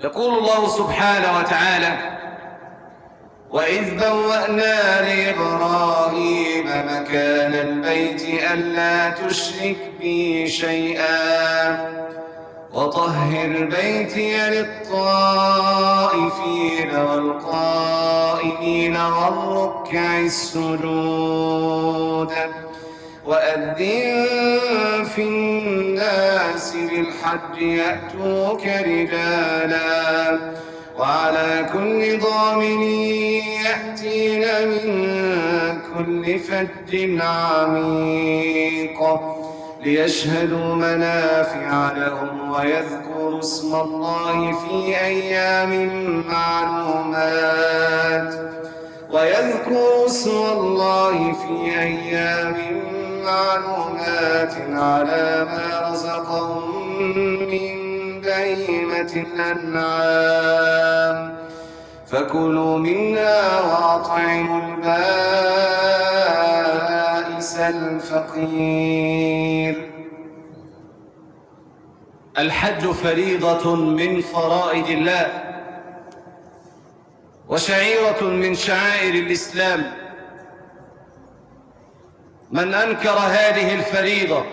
يقول الله سبحانه وتعالى: وإذ بوأنا لإبراهيم مكان البيت ألا تشرك بي شيئا وطهر بيتي للطائفين والقائمين والركع السجود وأذن في الناس بالحج يأتوك رجالا وعلى كل ضامن يأتين من كل فج عميق ليشهدوا منافع لهم ويذكروا اسم الله في أيام معلومات على ما رزقهم من بهيمة الأنعام فكلوا منها وأطعموا البائس الفقير. الحج فريضة من فرائض الله وشعيرة من شعائر الإسلام. من أنكر هذه الفريضة